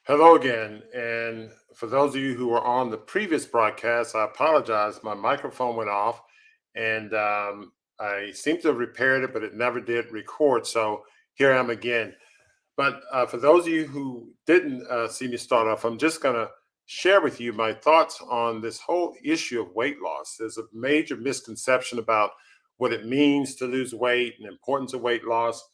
Hello again. And for those of you who were on the previous broadcast, I apologize. My microphone went off and I seem to have repaired it, but it never did record. So here I am again. But for those of you who didn't see me start off, I'm just going to share with you my thoughts on this whole issue of weight loss. There's a major misconception about what it means to lose weight and the importance of weight loss.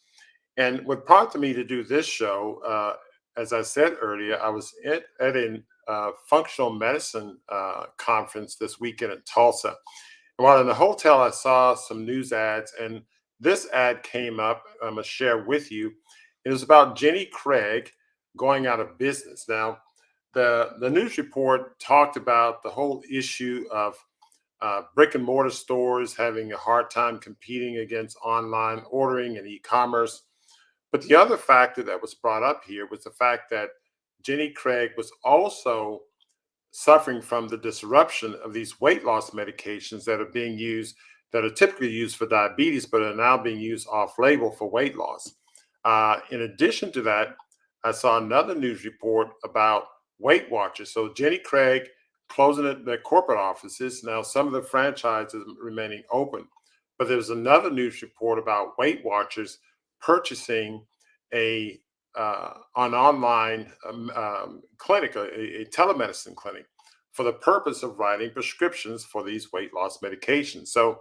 And what prompted me to do this show, as I said earlier, I was at a functional medicine conference this weekend in Tulsa. And while in the hotel, I saw some news ads, and this ad came up. I'm going to share with you. It was about Jenny Craig going out of business. Now, the news report talked about the whole issue of brick and mortar stores having a hard time competing against online ordering and e-commerce. But the other factor that was brought up here was the fact that Jenny Craig was also suffering from the disruption of these weight loss medications that are being used, that are typically used for diabetes, but are now being used off label for weight loss. In addition to that, I saw another news report about Weight Watchers. So Jenny Craig closing their corporate offices. Now, some of the franchises remaining open. But there's another news report about Weight Watchers purchasing a an online clinic, a telemedicine clinic, for the purpose of writing prescriptions for these weight loss medications. So,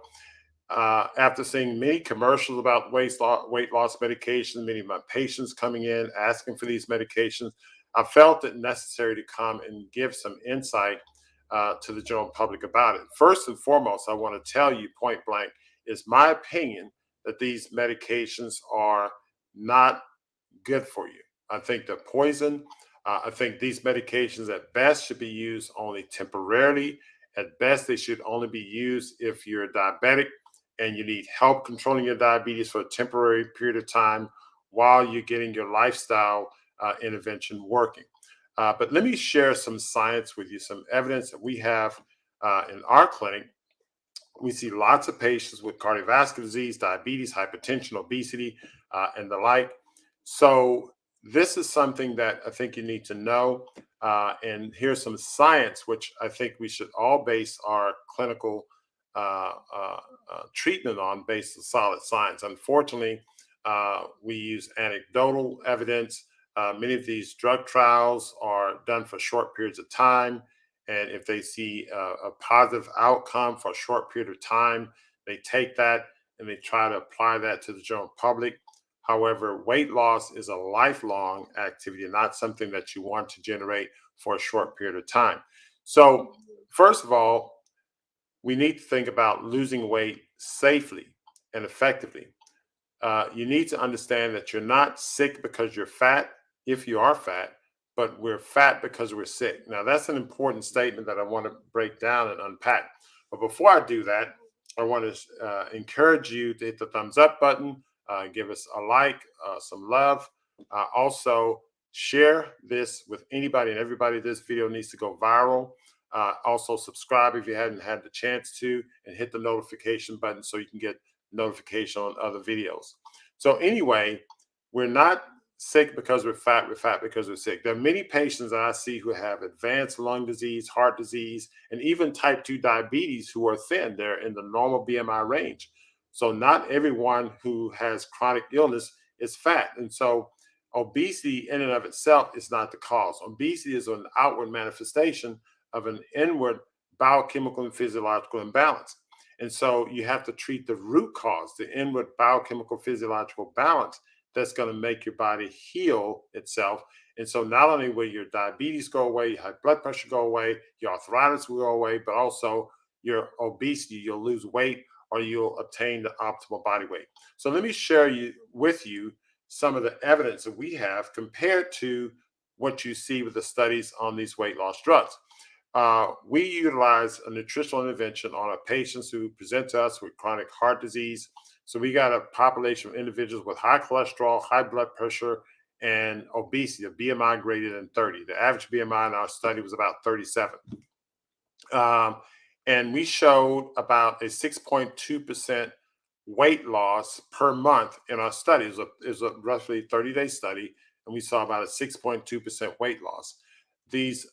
after seeing many commercials about weight loss medications, many of my patients coming in asking for these medications, I felt it necessary to come and give some insight to the general public about it. First and foremost, I want to tell you point blank, is my opinion that these medications are not good for you. I think they're poison. I think these medications at best should be used only temporarily. At best, they should only be used if you're diabetic and you need help controlling your diabetes for a temporary period of time while you're getting your lifestyle intervention working. But let me share some science with you, some evidence that we have in our clinic. We see lots of patients with cardiovascular disease, diabetes, hypertension, obesity, and the like. So, this is something that I think you need to know. And here's some science, which I think we should all base our clinical treatment on, based on solid science. Unfortunately, we use anecdotal evidence. Many of these drug trials are done for short periods of time. And if they see a positive outcome for a short period of time, they take that and they try to apply that to the general public. However, weight loss is a lifelong activity, not something that you want to generate for a short period of time. So, first of all, we need to think about losing weight safely and effectively. You need to understand that you're not sick because you're fat, if you are fat, but we're fat because we're sick. Now, that's an important statement that I want to break down and unpack. But before I do that, I want to encourage you to hit the thumbs up button, give us a like, some love. Also, share this with anybody and everybody. This video needs to go viral. Also, subscribe if you hadn't had the chance to, and hit the notification button so you can get notification on other videos. So anyway, we're not sick because we're fat because we're sick. There are many patients that I see who have advanced lung disease, heart disease, and even type 2 diabetes who are thin. They're in the normal BMI range. So not everyone who has chronic illness is fat. And so obesity in and of itself is not the cause. Obesity is an outward manifestation of an inward biochemical and physiological imbalance. And so you have to treat the root cause, the inward biochemical physiological balance that's going to make your body heal itself. And so not only will your diabetes go away, your high blood pressure go away, your arthritis will go away, but also your obesity, you'll lose weight or you'll obtain the optimal body weight. So let me share with you some of the evidence that we have compared to what you see with the studies on these weight loss drugs. We utilize a nutritional intervention on our patients who present to us with chronic heart disease. So we got a population of individuals with high cholesterol, high blood pressure, and obesity, a BMI greater than 30. The average BMI in our study was about 37. And we showed about a 6.2% weight loss per month in our study. It was a roughly 30-day study. and we saw about a 6.2% weight loss. These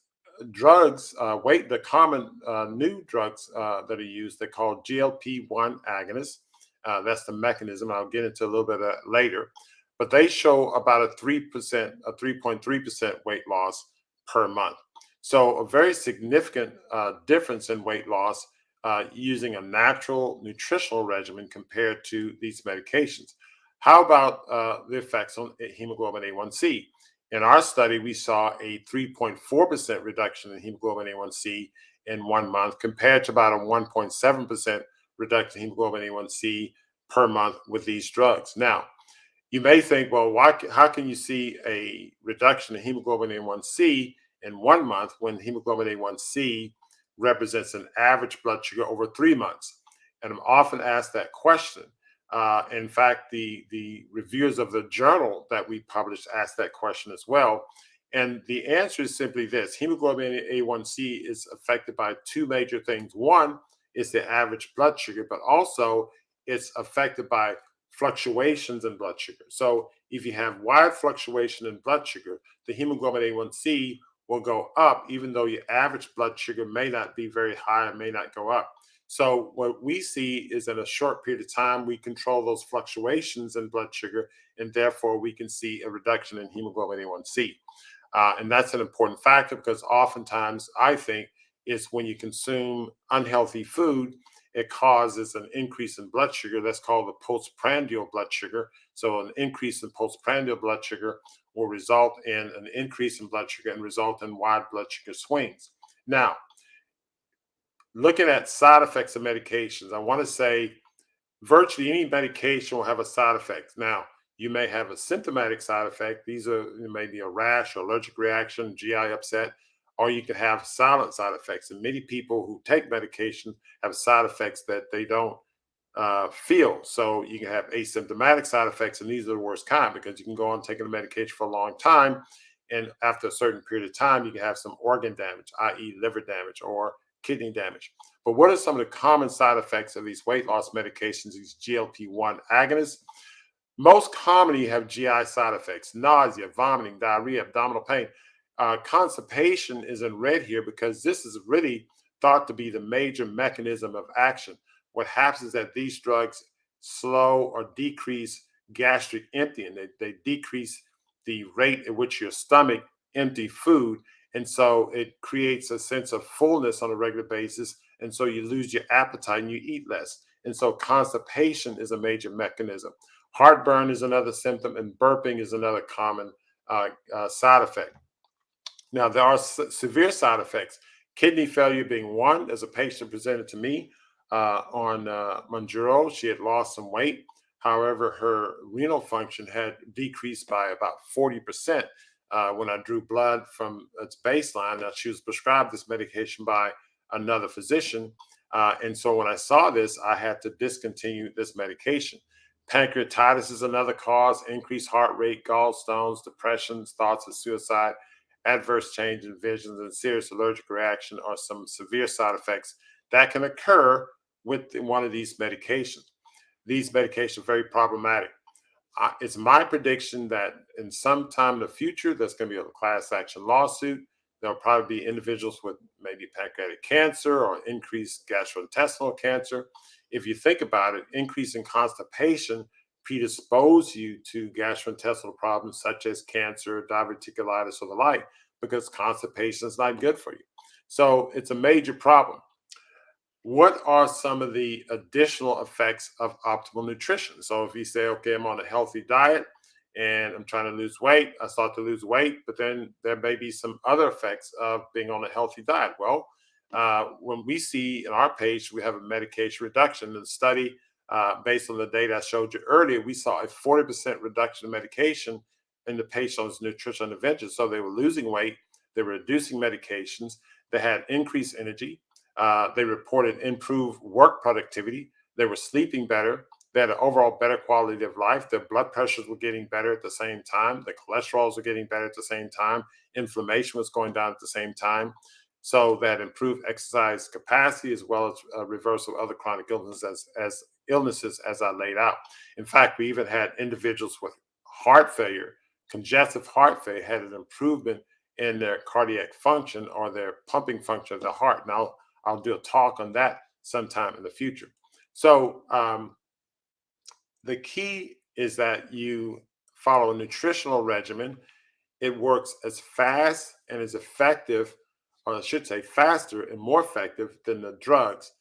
drugs, the common new drugs that are used, they're called GLP-1 agonists. That's the mechanism. I'll get into a little bit of that later. But they show about a 3%, a 3.3% weight loss per month. So a very significant difference in weight loss using a natural nutritional regimen compared to these medications. How about the effects on hemoglobin A1C? In our study, we saw a 3.4% reduction in hemoglobin A1C in 1 month compared to about a 1.7% reduction in hemoglobin A1C per month with these drugs. Now, you may think, well, how can you see a reduction in hemoglobin A1C in 1 month when hemoglobin A1C represents an average blood sugar over 3 months? And I'm often asked that question. In fact, the reviewers of the journal that we published asked that question as well. And the answer is simply this: hemoglobin A1C is affected by two major things. One is the average blood sugar, but also it's affected by fluctuations in blood sugar. So if you have wide fluctuation in blood sugar, the hemoglobin A1C will go up, even though your average blood sugar may not be very high and may not go up. So what we see is in a short period of time, we control those fluctuations in blood sugar, and therefore we can see a reduction in hemoglobin A1C. And that's an important factor because oftentimes I think it's when you consume unhealthy food, it causes an increase in blood sugar. That's called the postprandial blood sugar. So an increase in postprandial blood sugar will result in an increase in blood sugar and result in wide blood sugar swings. Now, looking at side effects of medications, I want to say virtually any medication will have a side effect. Now, you may have a symptomatic side effect. These are maybe a rash, allergic reaction, GI upset, or you can have silent side effects. And many people who take medication have side effects that they don't feel. So you can have asymptomatic side effects, and these are the worst kind because you can go on taking the medication for a long time, and after a certain period of time, you can have some organ damage, i.e., liver damage or kidney damage. But what are some of the common side effects of these weight loss medications, these GLP-1 agonists? Most commonly, you have GI side effects: nausea, vomiting, diarrhea, abdominal pain. Constipation is in red here because this is really thought to be the major mechanism of action. What happens is that these drugs slow or decrease gastric emptying. They decrease the rate at which your stomach empty food. And so it creates a sense of fullness on a regular basis. And so you lose your appetite and you eat less. And so constipation is a major mechanism. Heartburn is another symptom, and burping is another common side effect. Now, there are severe side effects, kidney failure being one. As a patient presented to me on Montgomery, she had lost some weight. However, her renal function had decreased by about 40% when I drew blood from its baseline. Now, she was prescribed this medication by another physician. And so when I saw this, I had to discontinue this medication. Pancreatitis is another cause: increased heart rate, gallstones, depressions, thoughts of suicide, adverse change in vision, and serious allergic reaction are some severe side effects that can occur with one of these medications. These medications are very problematic. It's my prediction that in some time in the future, there's going to be a class action lawsuit. There'll probably be individuals with maybe pancreatic cancer or increased gastrointestinal cancer. If you think about it, increasing constipation predispose you to gastrointestinal problems such as cancer, diverticulitis, or the like, because constipation is not good for you. So it's a major problem. What are some of the additional effects of optimal nutrition? So if you say, okay, I'm on a healthy diet and I'm trying to lose weight, I start to lose weight, but then there may be some other effects of being on a healthy diet. Well, when we see in our page, we have a medication reduction. In the study, based on the data I showed you earlier, we saw a 40% reduction in medication in the patient's nutritional intervention. So they were losing weight, they were reducing medications, they had increased energy, they reported improved work productivity, they were sleeping better, they had an overall better quality of life, their blood pressures were getting better at the same time, the cholesterols were getting better at the same time, inflammation was going down at the same time. So that improved exercise capacity as well as reversal of other chronic illnesses as I laid out. In fact, we even had individuals with heart failure congestive heart failure had an improvement in their cardiac function or their pumping function of the heart. Now, I'll do a talk on that sometime in the future. So, the key is that you follow a nutritional regimen. It works as fast and as effective, or I should say faster and more effective than the drugs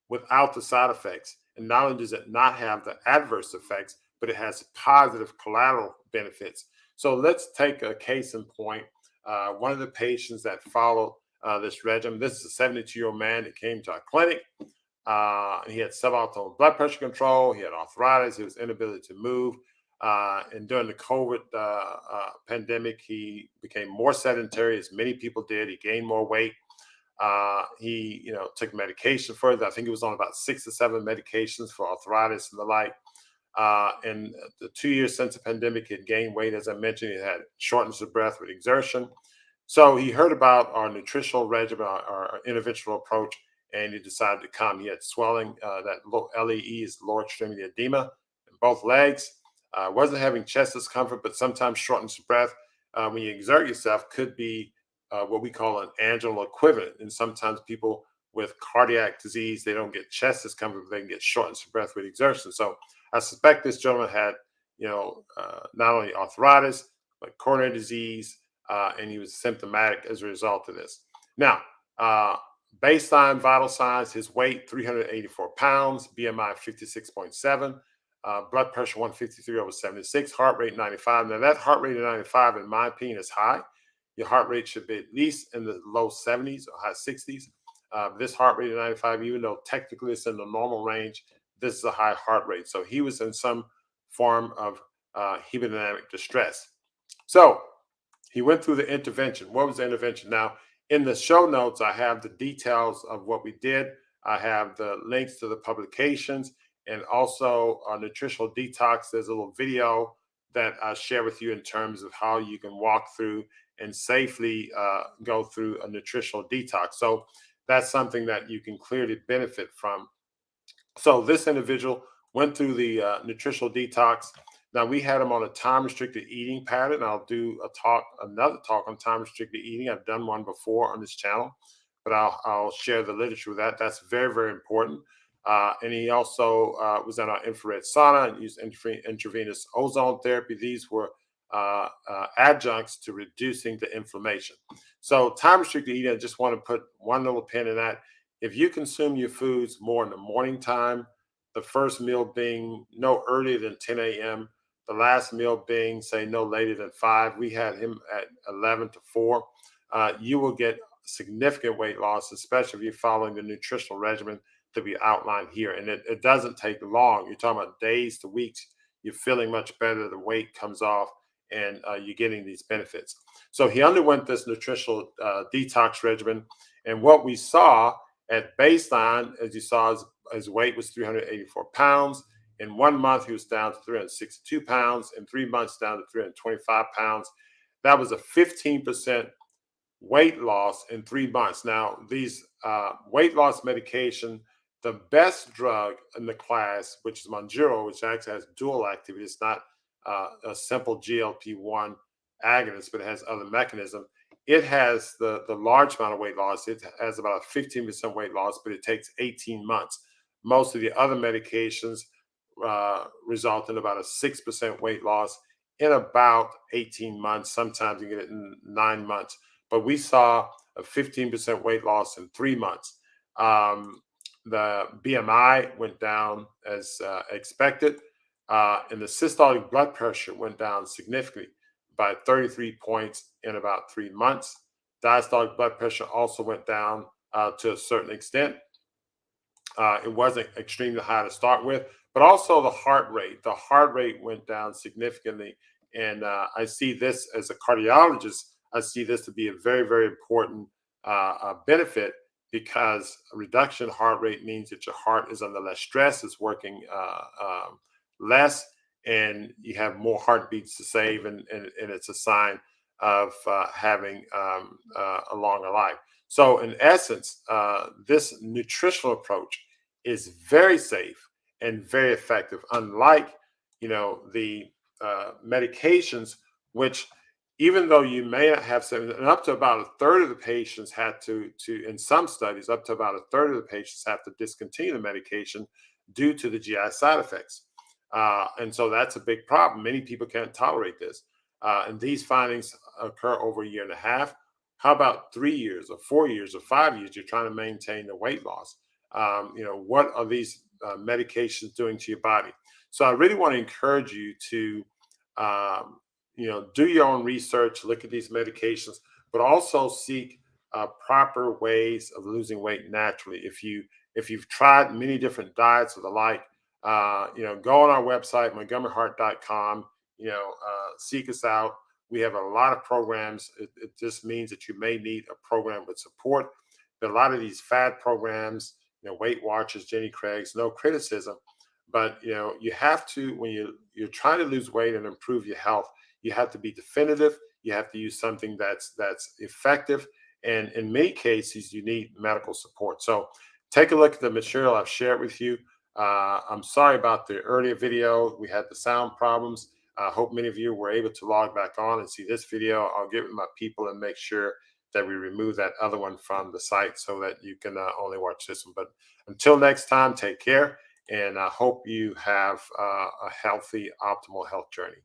without the side effects. And not only does it not have the adverse effects, but it has positive collateral benefits. So let's take a case in point. One of the patients that followed this regimen, this is a 72-year-old man that came to our clinic. He had suboptimal blood pressure control. He had arthritis. He was inability to move. And during the COVID pandemic, he became more sedentary, as many people did. He gained more weight. He, took medication further. I think he was on about 6 or 7 medications for arthritis and the like. And the 2 years since the pandemic, he had gained weight. As I mentioned, he had shortness of breath with exertion. So he heard about our nutritional regimen, our interventional approach, and he decided to come. He had swelling, that LEE is lower extremity edema in both legs. Wasn't having chest discomfort, but sometimes shortness of breath when you exert yourself could be what we call an anginal equivalent. And sometimes people with cardiac disease, they don't get chest discomfort, but they can get shortness of breath with exertion. So I suspect this gentleman had, not only arthritis, but coronary disease, and he was symptomatic as a result of this. Now, baseline vital signs, his weight, 384 pounds, BMI 56.7, blood pressure 153/76, heart rate 95. Now, that heart rate of 95, in my opinion, is high. Your heart rate should be at least in the low 70s or high 60s. This heart rate of 95, even though technically it's in the normal range, this is a high heart rate. So he was in some form of hemodynamic distress. So he went through the intervention. What was the intervention? Now, in the show notes, I have the details of what we did. I have the links to the publications and also nutritional detox. There's a little video that I share with you in terms of how you can walk through and safely go through a nutritional detox. So that's something that you can clearly benefit from. So this individual went through the nutritional detox. Now we had him on a time restricted eating pattern. I'll do another talk on time restricted eating. I've done one before on this channel, but I'll share the literature with that. That's very, very important. And he also was in our infrared sauna and used intravenous ozone therapy. These were adjuncts to reducing the inflammation. So time restricted eating, I just want to put one little pin in that. If you consume your foods more in the morning time, the first meal being no earlier than 10 a.m., the last meal being, say, no later than 5, we had him at 11 to 4, you will get significant weight loss, especially if you're following the nutritional regimen that we outlined here. And it doesn't take long. You're talking about days to weeks. You're feeling much better. The weight comes off and you're getting these benefits. So he underwent this nutritional detox regimen. And what we saw at baseline, as you saw, his weight was 384 pounds. In 1 month, he was down to 362 pounds. In 3 months, down to 325 pounds. That was a 15% weight loss in 3 months. Now, these weight loss medication, the best drug in the class, which is Montgomery, which actually has dual activity. It's not a simple GLP-1 agonist, but it has other mechanisms. It has the large amount of weight loss. It has about a 15% weight loss, but it takes 18 months. Most of the other medications result in about a 6% weight loss in about 18 months. Sometimes you get it in 9 months. But we saw a 15% weight loss in 3 months. The BMI went down as expected, and the systolic blood pressure went down significantly by 33 points in about 3 months. Diastolic blood pressure also went down to a certain extent. It wasn't extremely high to start with, but also the heart rate. The heart rate went down significantly. And I see this as a cardiologist, I see this to be a very, very important benefit, because a reduction in heart rate means that your heart is under less stress, it's working less, and you have more heartbeats to save, and it's a sign of having a longer life. So in essence, this nutritional approach is very safe and very effective. Unlike, the medications, which even though you may not have some, and up to about a third of the patients had to in some studies, up to about a third of the patients have to discontinue the medication due to the GI side effects. And so that's a big problem. Many people can't tolerate this. And these findings occur over a year and a half. How about 3 years or 4 years or 5 years? You're trying to maintain the weight loss. What are these medications doing to your body? So I really want to encourage you to do your own research, look at these medications, but also seek proper ways of losing weight naturally. If you've tried many different diets or the like, go on our website, montgomeryheart.com. Seek us out. We have a lot of programs. It just means that you may need a program with support. But a lot of these fad programs, Weight Watchers, Jenny Craig's, no criticism, but you have to, when you're trying to lose weight and improve your health, you have to be definitive. You have to use something that's effective, and in many cases you need medical support. So take a look at the material I've shared with you. I'm sorry about the earlier video. We had the sound problems. I hope many of you were able to log back on and see this video. I'll get with my people and make sure that we remove that other one from the site so that you can only watch this one. But until next time, take care, and I hope you have a healthy, optimal health journey.